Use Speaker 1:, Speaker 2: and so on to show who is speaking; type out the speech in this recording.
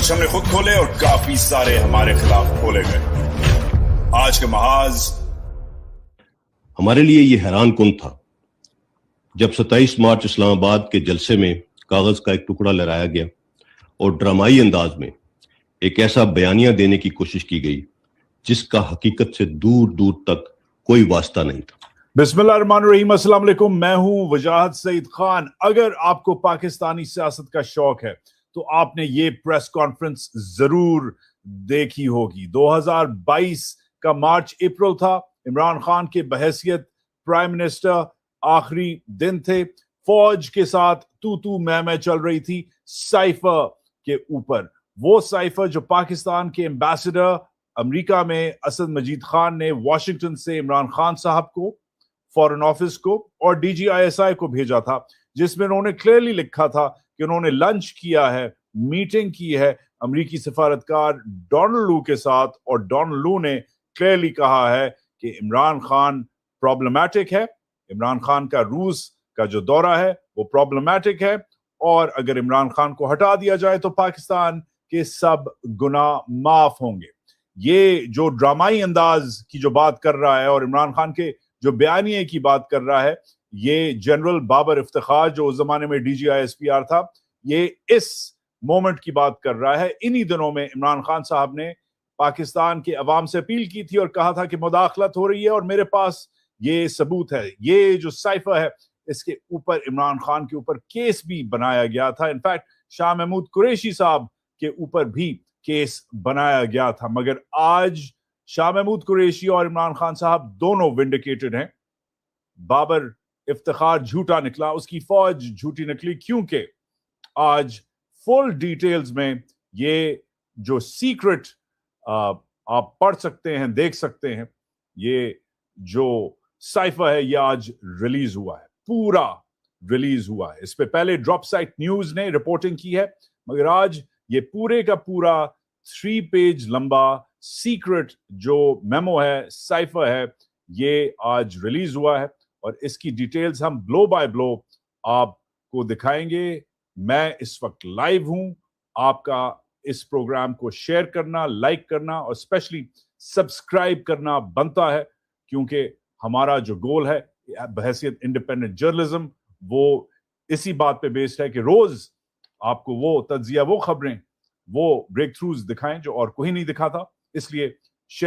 Speaker 1: کچھ ہم نے خود کھولے اور کافی سارے ہمارے خلاف کھولے گئے. آج کا محاذ
Speaker 2: ہمارے لیے یہ حیران کن تھا جب 27 مارچ اسلام آباد کے جلسے میں کاغذ کا ایک ٹکڑا لہرایا گیا اور ڈرامائی انداز میں ایک ایسا بیانیہ دینے کی کوشش کی گئی جس کا حقیقت سے دور دور تک کوئی واسطہ نہیں تھا.
Speaker 3: بسم اللہ الرحمن الرحیم. السلام علیکم. میں ہوں وجاہت سعید خان. اگر آپ کو پاکستانی سیاست کا شوق ہے تو آپ نے یہ پریس کانفرنس ضرور دیکھی ہوگی. 2022 کا مارچ اپریل تھا. عمران خان کے بحیثیت پرائم منسٹر آخری دن تھے. فوج کے ساتھ تو میں چل رہی تھی سائفر کے اوپر. وہ سائفر جو پاکستان کے ایمبیسڈر امریکہ میں اسد مجید خان نے واشنگٹن سے عمران خان صاحب کو، فارن آفس کو اور D G I S I کو بھیجا تھا، جس میں انہوں نے کلیئرلی لکھا تھا کہ انہوں نے لنچ کیا ہے، میٹنگ کی ہے امریکی سفارتکار ڈونلڈ لو کے ساتھ، اور ڈونلڈ لو نے کلیئرلی کہا ہے کہ عمران خان پرابلمیٹک ہے. عمران خان کا روس کا جو دورہ ہے وہ پرابلمیٹک ہے، اور اگر عمران خان کو ہٹا دیا جائے تو پاکستان کے سب گناہ معاف ہوں گے. یہ جو ڈرامائی انداز کی جو بات کر رہا ہے اور عمران خان کے جو بیانیے کی بات کر رہا ہے، یہ جنرل بابر افتخار جو اس زمانے میں D G I S P R تھا، یہ اس مومنٹ کی بات کر رہا ہے. انہی دنوں میں عمران خان صاحب نے پاکستان کے عوام سے اپیل کی تھی اور کہا تھا کہ مداخلت ہو رہی ہے اور میرے پاس یہ ثبوت ہے. یہ جو سائفر ہے اس کے اوپر عمران خان کے اوپر کیس بھی بنایا گیا تھا. انفیکٹ شاہ محمود قریشی صاحب کے اوپر بھی کیس بنایا گیا تھا. مگر آج شاہ محمود قریشی اور عمران خان صاحب دونوں ونڈیکیٹڈ ہیں. بابر افتخار جھوٹا نکلا، اس کی فوج جھوٹی نکلی، کیونکہ آج فل ڈیٹیلز میں یہ جو سیکرٹ آپ پڑھ سکتے ہیں، دیکھ سکتے ہیں. یہ جو سائفر ہے یہ آج ریلیز ہوا ہے، پورا ریلیز ہوا ہے. اس پہ پہلے ڈراپ سائٹ نیوز نے رپورٹنگ کی ہے، مگر آج یہ پورے کا پورا 3 پیج لمبا سیکرٹ جو میمو ہے، سائفر ہے، یہ آج ریلیز ہوا ہے، اور اس کی ڈیٹیلز ہم بلو بائی بلو آپ کو دکھائیں گے. میں اس وقت لائیو ہوں. آپ کا اس پروگرام کو شیئر کرنا، لائک کرنا اور اسپیشلی سبسکرائب کرنا بنتا ہے، کیونکہ ہمارا جو گول ہے بحیثیت انڈیپینڈنٹ جرنلزم، وہ اسی بات پہ بیسڈ ہے کہ روز آپ کو وہ تجزیہ، وہ خبریں، وہ بریک تھروز دکھائیں جو اور کوئی نہیں دکھاتا. اس لیے شیئر